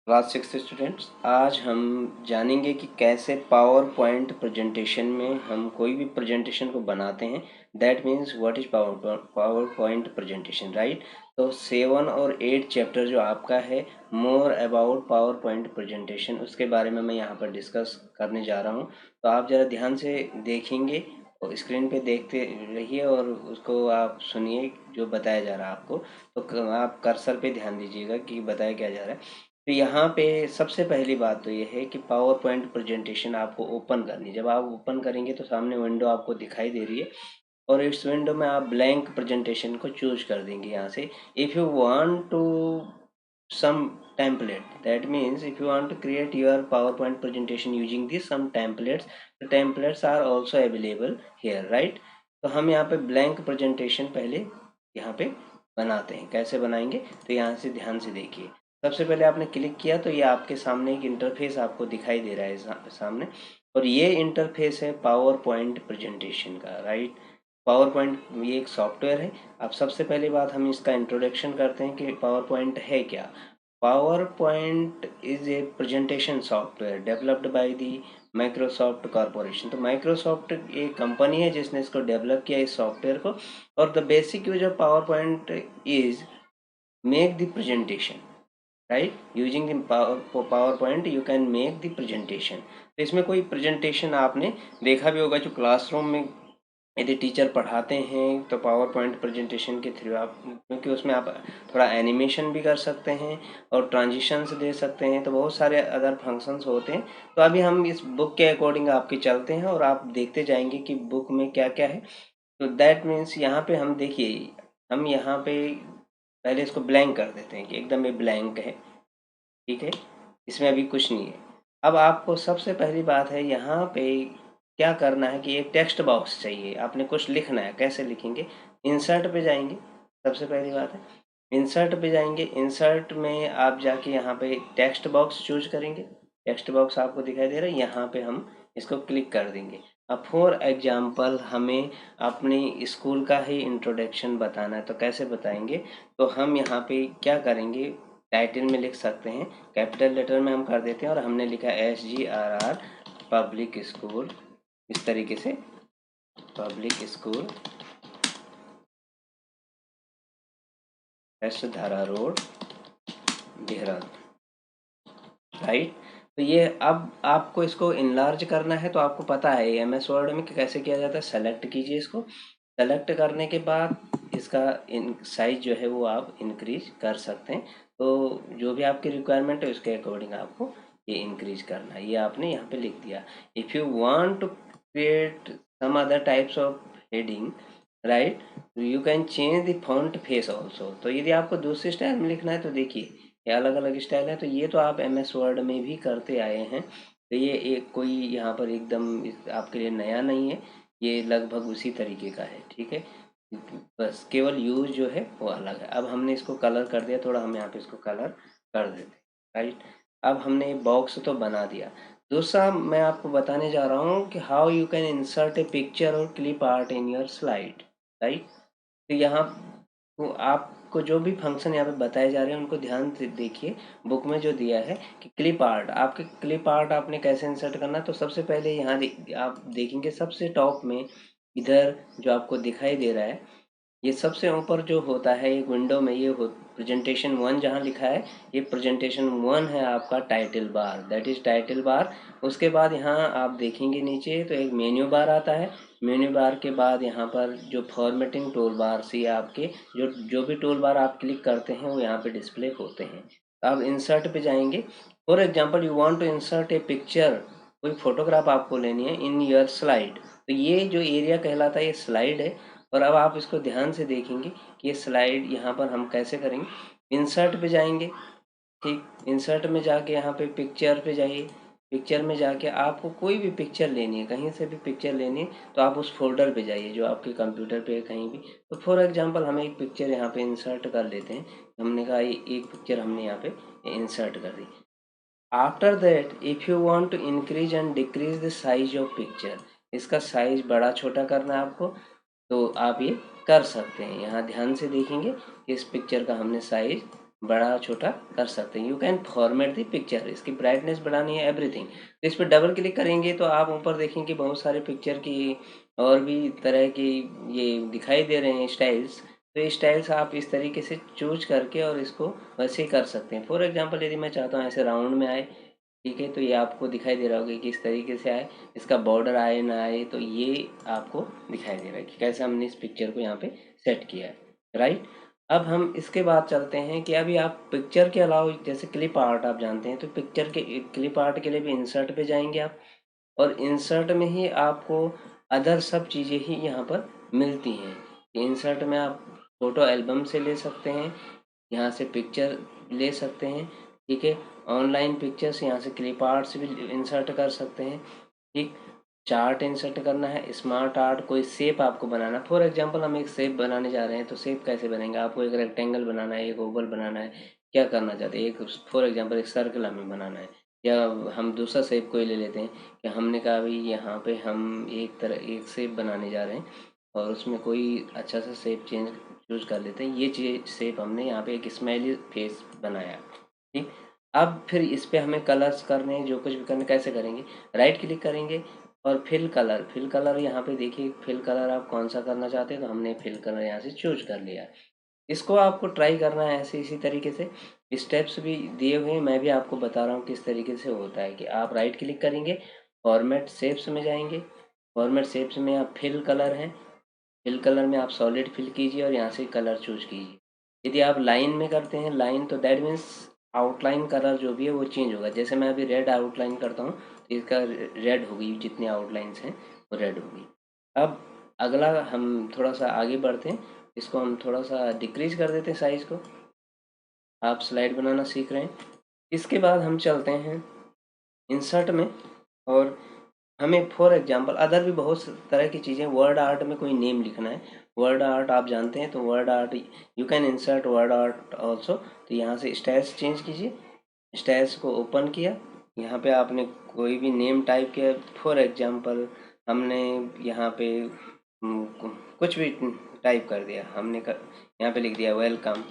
Class 6 students, आज हम जानेंगे कि कैसे पावर पॉइंट प्रेजेंटेशन में हम कोई भी प्रेजेंटेशन को बनाते हैं। That means what is power point presentation, right. तो 7 और 8 चैप्टर जो आपका है more about power point presentation, उसके बारे में मैं यहाँ पर डिस्कस करने जा रहा हूँ। तो आप ज़रा ध्यान से देखेंगे और स्क्रीन पे देखते रहिए और उसको आप सुनिए जो बताया जा रहा है आपको। तो आप कर्सर पे ध्यान दीजिएगा कि बताया क्या जा रहा है। तो यहाँ पे सबसे पहली बात तो ये है कि पावर पॉइंट प्रेजेंटेशन आपको ओपन करनी। जब आप ओपन करेंगे तो सामने विंडो आपको दिखाई दे रही है और इस विंडो में आप ब्लैंक प्रेजेंटेशन को चूज कर देंगे यहाँ से। If you want to some template, that means if you want to create your PowerPoint presentation using this some templates, the templates are also available here, right। तो हम यहाँ पे ब्लैंक प्रेजेंटेशन पहले यहाँ पे बनाते हैं। कैसे बनाएंगे तो यहाँ से ध्यान से देखिए। सबसे पहले आपने क्लिक किया तो ये आपके सामने एक इंटरफेस आपको दिखाई दे रहा है सामने, और ये इंटरफेस है पावर पॉइंट प्रेजेंटेशन का, राइट। पावर पॉइंट ये एक सॉफ्टवेयर है। अब सबसे पहली बात हम इसका इंट्रोडक्शन करते हैं कि पावर पॉइंट है क्या। Power point is a presentation software developed by the Microsoft corporation. तो माइक्रोसॉफ्ट एक कंपनी है जिसने इसको डेवलप किया इस सॉफ्टवेयर को। और the basic use of power point is make the presentation, right. Using power point you can make the presentation. तो इसमें कोई प्रेजेंटेशन आपने देखा भी होगा जो क्लासरूम में यदि टीचर पढ़ाते हैं तो पावर पॉइंट प्रेजेंटेशन के थ्रू आप, क्योंकि उसमें आप थोड़ा एनिमेशन भी कर सकते हैं और ट्रांजिशंस दे सकते हैं, तो बहुत सारे अदर फंक्शंस होते हैं। तो अभी हम इस बुक के अकॉर्डिंग आपके चलते हैं और आप देखते जाएंगे कि बुक में क्या क्या है। तो दैट मीन्स यहाँ पे हम देखिए, हम यहाँ पे पहले इसको ब्लैंक कर देते हैं कि एकदम ये ब्लैंक है, ठीक है। इसमें अभी कुछ नहीं है। अब आपको सबसे पहली बात है यहाँ पे क्या करना है कि एक टेक्स्ट बॉक्स चाहिए, आपने कुछ लिखना है। कैसे लिखेंगे, इंसर्ट पे जाएंगे। सबसे पहली बात है इंसर्ट पे जाएंगे। इंसर्ट में आप जाके यहाँ पे टेक्स्ट बॉक्स चूज करेंगे। टेक्स्ट बॉक्स आपको दिखाई दे रहा है, यहाँ पे हम इसको क्लिक कर देंगे। अब फॉर एग्जाम्पल हमें अपने स्कूल का ही इंट्रोडक्शन बताना है, तो कैसे बताएंगे। तो हम यहाँ पे क्या करेंगे, टाइटल में लिख सकते हैं, कैपिटल लेटर में हम कर देते हैं और हमने लिखा SGRR पब्लिक स्कूल। इस तरीके से पब्लिक स्कूल धारा रोड देहरादून, राइट। तो ये अब आपको इसको इनलार्ज करना है, तो आपको पता है MS वर्ड में कैसे किया जाता है। सेलेक्ट कीजिए इसको। सेलेक्ट करने के बाद इसका साइज जो है वो आप इंक्रीज कर सकते हैं। तो जो भी आपकी रिक्वायरमेंट है उसके अकॉर्डिंग आपको ये इंक्रीज करना है। ये आपने यहाँ पे लिख दिया। If you want to create some other types of heading, right, you can change the font face also. तो यदि आपको दूसरे स्टाइल में लिखना है तो देखिए ये अलग अलग स्टाइल है। तो ये तो आप MS वर्ड में भी करते आए हैं, तो ये एक कोई यहाँ पर एकदम आपके लिए नया नहीं है, ये लगभग उसी तरीके का है, ठीक है। बस केवल यूज जो है वो अलग है। अब हमने इसको कलर कर दिया थोड़ा, हम यहाँ पे इसको कलर कर देते हैं, राइट। अब हमने बॉक्स तो बना दिया। दूसरा मैं आपको बताने जा रहा हूँ कि how you can insert a picture और clip art in your slide, right. तो यहाँ तो आपको जो भी फंक्शन यहाँ पे बताए जा रहे हैं उनको ध्यान से देखिए। बुक में जो दिया है कि क्लिप आर्ट, आपके क्लिप आर्ट आपने कैसे इंसर्ट करना है। तो सबसे पहले यहाँ आप देखेंगे सबसे टॉप में इधर जो आपको दिखाई दे रहा है, ये सबसे ऊपर जो होता है एक विंडो में, ये प्रेजेंटेशन 1 जहाँ लिखा है, ये प्रेजेंटेशन 1 है आपका title bar, that is title bar. उसके बाद यहाँ आप देखेंगे नीचे तो एक मेन्यू बार आता है। मेन्यू बार के बाद यहाँ पर जो फॉर्मेटिंग टूल बार से आपके जो जो भी टूल बार आप क्लिक करते हैं वो यहाँ पे डिस्प्ले होते हैं। तो आप इंसर्ट पे जाएंगे। For example you want to insert a picture, कोई फोटोग्राफ आपको लेनी है इन योर स्लाइड। तो ये जो एरिया कहलाता है ये स्लाइड है। और अब आप इसको ध्यान से देखेंगे कि ये स्लाइड यहाँ पर हम कैसे करेंगे। इंसर्ट पे जाएंगे, ठीक। इंसर्ट में जाके यहाँ पे पिक्चर पे जाइए। पिक्चर में जाके आपको कोई भी पिक्चर लेनी है, कहीं से भी पिक्चर लेनी है, तो आप उस फोल्डर पे जाइए जो आपके कंप्यूटर पे है कहीं भी। तो फॉर एग्जांपल हम एक पिक्चर यहाँ पे इंसर्ट कर लेते हैं। हमने कहा ये एक पिक्चर हमने यहाँ पे इंसर्ट कर दी। After that if you want to increase and decrease the size of picture, इसका साइज बड़ा छोटा करना है आपको, तो आप ये कर सकते हैं। यहाँ ध्यान से देखेंगे कि इस पिक्चर का हमने साइज बड़ा छोटा कर सकते हैं। You can format the picture, इसकी ब्राइटनेस बढ़ानी है, एवरीथिंग। तो इस पर डबल क्लिक करेंगे तो आप ऊपर देखेंगे बहुत सारे पिक्चर की और भी तरह की ये दिखाई दे रहे हैं स्टाइल्स। तो ये स्टाइल्स आप इस तरीके से चूज करके और इसको वैसे ही कर सकते हैं। फॉर एग्जांपल यदि मैं चाहता हूँ ऐसे राउंड में आए, ठीक है, तो ये आपको दिखाई दे रहा होगा कि इस तरीके से आए, इसका बॉर्डर आए ना आए, तो ये आपको दिखाई दे रहा है कि कैसे हमने इस पिक्चर को यहाँ पे सेट किया है, राइट। अब हम इसके बाद चलते हैं कि अभी आप पिक्चर के अलावा जैसे क्लिप आर्ट आप जानते हैं, तो पिक्चर के क्लिप आर्ट के लिए भी इंसर्ट पे जाएंगे आप, और इंसर्ट में ही आपको अदर सब चीज़ें ही यहाँ पर मिलती हैं। इंसर्ट में आप फ़ोटो एल्बम से ले सकते हैं, यहाँ से पिक्चर ले सकते हैं, ठीक है। ऑनलाइन पिक्चर्स यहाँ से क्लिप आर्ट्स भी इंसर्ट कर सकते हैं, ठीक। चार्ट इंसर्ट करना है, स्मार्ट आर्ट, कोई शेप आपको बनाना, फॉर एग्जांपल हम एक शेप बनाने जा रहे हैं, तो शेप कैसे बनेंगे, आपको एक रेक्टेंगल बनाना है, एक ओवल बनाना है, क्या करना चाहते हैं, एक फॉर एग्जांपल एक सर्कल हमें बनाना है, या हम दूसरा शेप कोई ले लेते हैं कि हमने कहा अभी यहाँ पे हम एक शेप बनाने जा रहे हैं और उसमें कोई अच्छा सा शेप चूज कर लेते हैं। ये चीज शेप हमने यहाँ पे एक स्माइली फेस बनाया, ठीक। अब फिर इस पे हमें कलर्स करने हैं, जो कुछ भी करना कैसे करेंगे, राइट क्लिक करेंगे और फिल कलर यहाँ पे देखिए, फिल कलर आप कौन सा करना चाहते हैं, तो हमने फिल कलर यहाँ से चूज कर लिया। इसको आपको ट्राई करना है ऐसे इसी तरीके से, स्टेप्स भी दिए हुए हैं, मैं भी आपको बता रहा हूँ किस तरीके से होता है कि आप राइट क्लिक करेंगे, फॉर्मेट शेप्स में जाएंगे, फॉर्मेट शेप्स में आप फिल कलर हैं, फिल कलर में आप सॉलिड फिल कीजिए और यहाँ से कलर चूज कीजिए। यदि आप लाइन में करते हैं लाइन, तो दैट मीन्स आउटलाइन कलर जो भी है वो चेंज होगा। जैसे मैं अभी रेड आउटलाइन करता हूँ तो इसका रेड होगी, जितनी आउटलाइंस हैं वो रेड होगी। अब अगला हम थोड़ा सा आगे बढ़ते हैं, इसको हम थोड़ा सा डिक्रीज कर देते हैं साइज को। आप स्लाइड बनाना सीख रहे हैं, इसके बाद हम चलते हैं इंसर्ट में, और हमें फॉर एग्जांपल अदर भी बहुत तरह की चीज़ें, वर्ड आर्ट में कोई नेम लिखना है, वर्ड आर्ट आप जानते हैं, तो word art you can insert word art also. तो यहाँ से स्टाइल्स चेंज कीजिए, स्टाइल्स को ओपन किया, यहाँ पे आपने कोई भी नेम टाइप किया, फॉर एग्जांपल हमने यहाँ पे कुछ भी टाइप कर दिया, यहाँ पे लिख दिया वेलकम।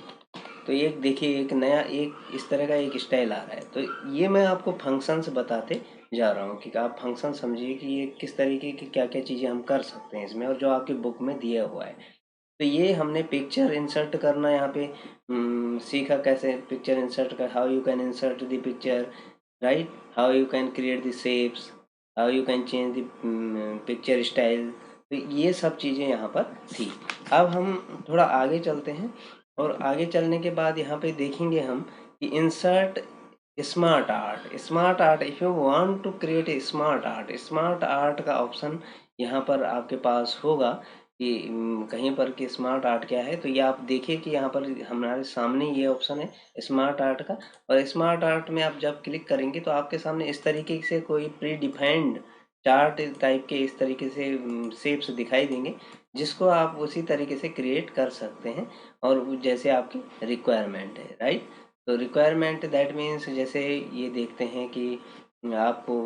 तो ये देखिए एक नया एक इस तरह का एक स्टाइल आ रहा है। तो ये मैं आपको फंक्शंस बताते जा रहा हूँ कि आप फंक्शन समझिए कि ये किस तरीके की क्या क्या चीज़ें हम कर सकते हैं इसमें, और जो आपकी बुक में दिया हुआ है। तो ये हमने पिक्चर इंसर्ट करना यहाँ पे सीखा, कैसे पिक्चर इंसर्ट कर, how you can insert the picture, right, how you can create the shapes, how you can change the picture style. तो ये सब चीज़ें यहाँ पर थी। अब हम थोड़ा आगे चलते हैं, और आगे चलने के बाद यहाँ पे देखेंगे हम कि insert smart art. Smart art, if you want to create a smart art, smart art का ऑप्शन यहाँ पर आपके पास होगा कि कहीं पर कि स्मार्ट आर्ट क्या है। तो ये आप देखिए कि यहाँ पर हमारे सामने ये ऑप्शन है स्मार्ट आर्ट का, और स्मार्ट आर्ट में आप जब क्लिक करेंगे तो आपके सामने इस तरीके से कोई प्री डिफाइंड चार्ट टाइप के इस तरीके से शेप्स दिखाई देंगे, जिसको आप उसी तरीके से क्रिएट कर सकते हैं और जैसे आपकी रिक्वायरमेंट है, राइट। तो रिक्वायरमेंट दैट मीन्स जैसे ये देखते हैं कि आपको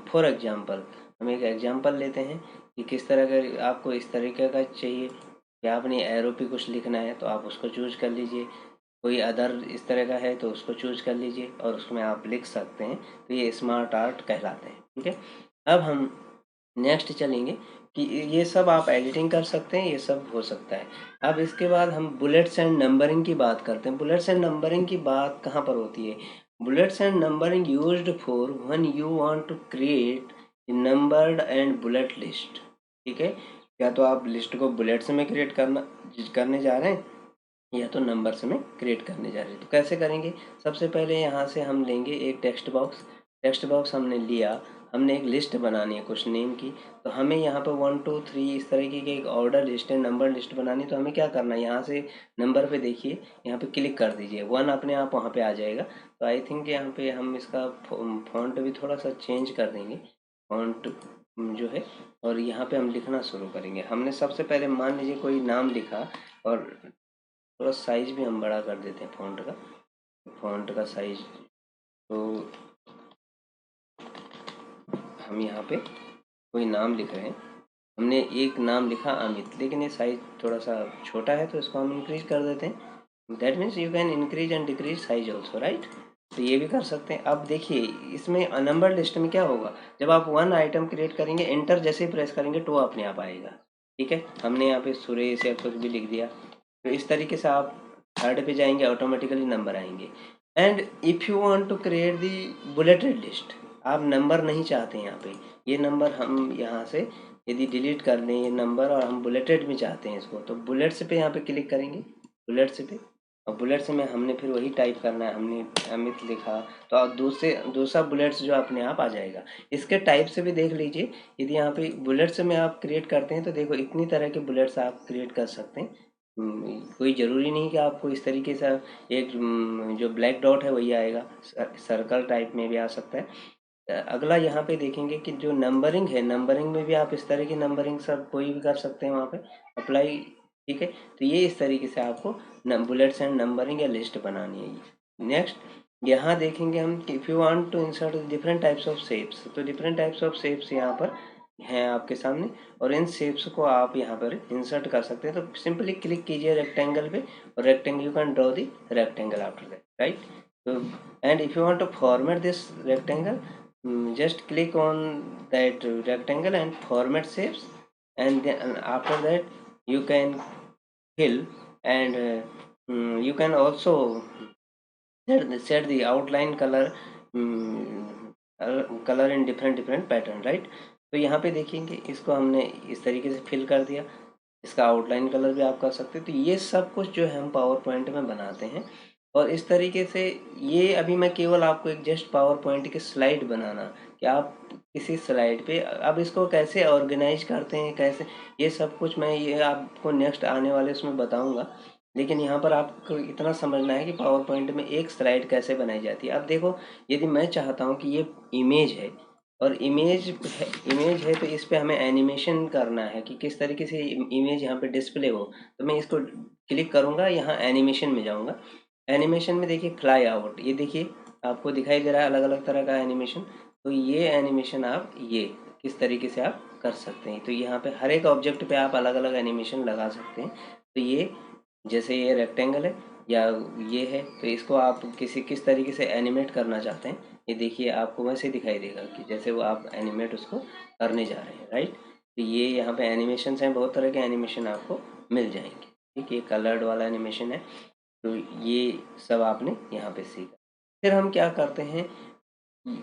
फॉर एग्जांपल हम एक एग्जांपल लेते हैं कि किस तरह का आपको इस तरीके का चाहिए कि आपने एरो पे कुछ लिखना है तो आप उसको चूज कर लीजिए, कोई अदर इस तरह का है तो उसको चूज कर लीजिए और उसमें आप लिख सकते हैं। तो ये स्मार्ट आर्ट कहलाते हैं, ठीक है। अब हम नेक्स्ट चलेंगे कि ये सब आप एडिटिंग कर सकते हैं, ये सब हो सकता है। अब इसके बाद हम बुलेट्स एंड नंबरिंग की बात करते हैं। बुलेट्स एंड नंबरिंग की बात कहाँ पर होती है, bullets and numbering used for when you want to create numbered and bullet list, ठीक है। या तो आप लिस्ट को बुलेट्स में क्रिएट करने जा रहे हैं, या तो नंबर्स में क्रिएट करने जा रहे हैं। तो कैसे करेंगे, सबसे पहले यहाँ से हम लेंगे एक टेक्स्ट बॉक्स, टेक्स्ट बॉक्स हमने लिया, हमने एक लिस्ट बनानी है कुछ नेम की, तो हमें यहाँ पर 1 2 3 इस तरीके की एक ऑर्डर लिस्ट है, नंबर लिस्ट बनानी। तो हमें क्या करना है, यहाँ से नंबर पे देखिए, यहाँ पे क्लिक कर दीजिए, 1 अपने आप वहाँ पे आ जाएगा। तो आई थिंक यहाँ पे हम इसका फॉन्ट भी थोड़ा सा चेंज कर देंगे, फॉन्ट जो है, और यहाँ पे हम लिखना शुरू करेंगे। हमने सबसे पहले मान लीजिए कोई नाम लिखा, और थोड़ा साइज भी हम बड़ा कर देते हैं फ़ॉन्ट का, फ़ॉन्ट का साइज। तो हम यहाँ पे कोई नाम लिख रहे हैं, हमने एक नाम लिखा अमित, लेकिन ये साइज थोड़ा सा छोटा है तो इसको हम इंक्रीज कर देते हैं, that means you can increase and decrease size also, right. तो ये भी कर सकते हैं। अब देखिए इसमें नंबर लिस्ट में क्या होगा, जब आप वन आइटम क्रिएट करेंगे, एंटर जैसे ही प्रेस करेंगे तो अपने आप आएगा। ठीक है, हमने यहाँ पे सुरेश या कुछ भी लिख दिया, तो इस तरीके से आप थर्ड पे जाएंगे, ऑटोमेटिकली नंबर आएंगे। And if you want to create the bulleted list, आप नंबर नहीं चाहते यहाँ पे, ये नंबर हम यहाँ से यदि डिलीट कर दें ये नंबर, और हम बुलेटेड में चाहते हैं इसको, तो बुलेट्स पे यहाँ पे क्लिक करेंगे, बुलेट्स पे, और बुलेट्स में हमने फिर वही टाइप करना है, हमने अमित लिखा, तो आप दूसरा बुलेट्स जो अपने आप आ जाएगा। इसके टाइप से भी देख लीजिए, यदि यहाँ पे बुलेट्स में आप क्रिएट करते हैं तो देखो इतनी तरह के बुलेट्स आप क्रिएट कर सकते हैं। कोई ज़रूरी नहीं कि आपको इस तरीके से एक जो ब्लैक डॉट है वही आएगा, सर्कल टाइप में भी आ सकता है। अगला यहाँ पे देखेंगे कि जो नंबरिंग है, नंबरिंग में भी आप इस तरह की नंबरिंग सब कोई भी कर सकते हैं वहाँ पे अप्लाई। ठीक है, तो ये इस तरीके से आपको बुलेट्स एंड नंबरिंग या लिस्ट बनानी है। नेक्स्ट यहाँ देखेंगे हम कि if you want to insert different types of shapes, तो डिफरेंट टाइप्स ऑफ शेप्स यहाँ पर हैं आपके सामने, और इन शेप्स को आप यहाँ पर इंसर्ट कर सकते हैं। तो सिंपली क्लिक कीजिए रेक्टेंगल पे, और rectangle you can draw the rectangle after that, right. तो and if you want to format this rectangle, just click on that rectangle and format shapes, and then after that you can fill, and you can also set the outline color, color in different pattern, right। तो यहाँ पे देखेंगे इसको हमने इस तरीके से fill कर दिया, इसका आउटलाइन कलर भी आप कर सकते हैं। तो ये सब कुछ जो है हम पावर पॉइंट में बनाते हैं, और इस तरीके से ये अभी मैं केवल आपको एक जस्ट पावर पॉइंट की स्लाइड बनाना, कि आप किसी स्लाइड पे अब इसको कैसे ऑर्गेनाइज करते हैं, कैसे, ये सब कुछ मैं ये आपको नेक्स्ट आने वाले उसमें बताऊंगा। लेकिन यहाँ पर आपको इतना समझना है कि पावर पॉइंट में एक स्लाइड कैसे बनाई जाती है। अब देखो यदि मैं चाहता हूँ कि ये इमेज है, और इमेज है तो इस पे हमें एनिमेशन करना है कि किस तरीके से इमेज यहाँ पे डिस्प्ले हो। तो मैं इसको क्लिक करूँगा, यहाँ एनिमेशन में जाऊँगा, एनिमेशन में देखिए फ्लाई आउट, ये देखिए आपको दिखाई दे रहा है अलग अलग तरह का एनिमेशन। तो ये एनिमेशन आप ये किस तरीके से आप कर सकते हैं, तो यहाँ पे हर एक ऑब्जेक्ट पे आप अलग अलग एनिमेशन लगा सकते हैं। तो ये जैसे ये रेक्टेंगल है या ये है, तो इसको आप किस तरीके से एनिमेट करना चाहते हैं, ये देखिए आपको वैसे दिखाई देगा कि जैसे वो आप एनिमेट उसको करने जा रहे हैं, राइट। तो ये यहाँ पे एनिमेशन हैं, बहुत तरह के एनिमेशन आपको मिल जाएंगे। ठीक है, ये कलर्ड वाला एनिमेशन है, तो ये सब आपने यहाँ पे सीखा। फिर हम क्या करते हैं,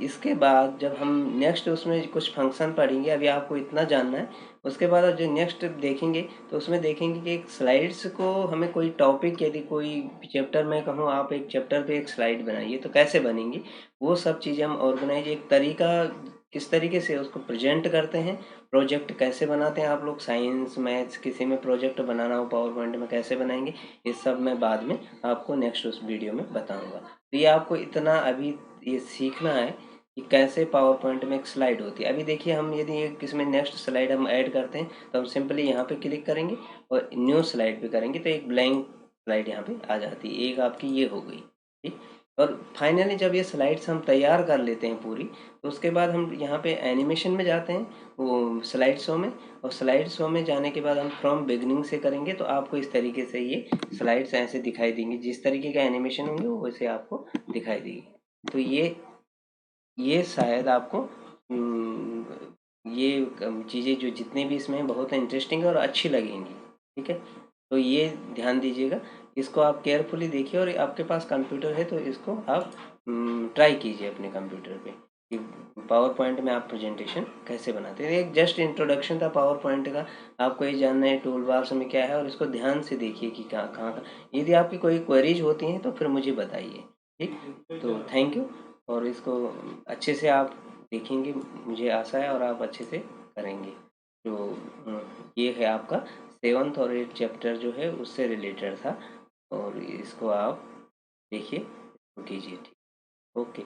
इसके बाद जब हम नेक्स्ट उसमें कुछ फंक्शन पढ़ेंगे, अभी आपको इतना जानना है। उसके बाद जो नेक्स्ट देखेंगे तो उसमें देखेंगे कि एक स्लाइड्स को हमें कोई टॉपिक, यदि कोई चैप्टर में कहूँ आप एक चैप्टर पे एक स्लाइड बनाइए तो कैसे बनेंगी, वो सब चीज़ें हम ऑर्गेनाइज एक तरीका, किस तरीके से उसको प्रेजेंट करते हैं, प्रोजेक्ट कैसे बनाते हैं, आप लोग साइंस मैथ्स किसी में प्रोजेक्ट बनाना हो पावर पॉइंट में कैसे बनाएंगे, ये सब मैं बाद में आपको नेक्स्ट उस वीडियो में बताऊँगा। तो ये आपको इतना अभी ये सीखना है कि कैसे पावर पॉइंट में एक स्लाइड होती है। अभी देखिए हम यदि एक इसमें नेक्स्ट स्लाइड हम ऐड करते हैं तो हम सिंपली यहाँ पे क्लिक करेंगे और न्यू स्लाइड पे करेंगे, तो एक ब्लैंक स्लाइड यहाँ पे आ जाती है, एक आपकी ये हो गई। ठीक, और फाइनली जब ये स्लाइड्स हम तैयार कर लेते हैं पूरी, तो उसके बाद हम यहाँ पे एनिमेशन में जाते हैं, वो स्लाइड शो में, और स्लाइड शो में जाने के बाद हम फ्रॉम बिगनिंग से करेंगे, तो आपको इस तरीके से ये स्लाइड्स ऐसे दिखाई देंगी, जिस तरीके का एनिमेशन होंगे वो वैसे आपको दिखाई देगी। तो ये शायद आपको ये चीज़ें जो जितने भी इसमें हैं बहुत इंटरेस्टिंग और अच्छी लगेंगी। ठीक है, तो ये ध्यान दीजिएगा, इसको आप केयरफुली देखिए, और आपके पास कंप्यूटर है तो इसको आप ट्राई कीजिए अपने कंप्यूटर पे कि पावर पॉइंट में आप प्रेजेंटेशन कैसे बनाते हैं। एक जस्ट इंट्रोडक्शन था पावर पॉइंट का, आपको ये जानना है टूल बार्स में क्या है, और इसको ध्यान से देखिए कि कहाँ कहाँ का, यदि आपकी कोई क्वेरीज होती हैं तो फिर मुझे बताइए। ठीक, तो थैंक यू, और इसको अच्छे से आप देखेंगे मुझे आशा है, और आप अच्छे से करेंगे। तो ये है आपका 7th और 8th चैप्टर जो है उससे रिलेटेड था, और इसको आप देखिए, कीजिए। ठीक, ओके।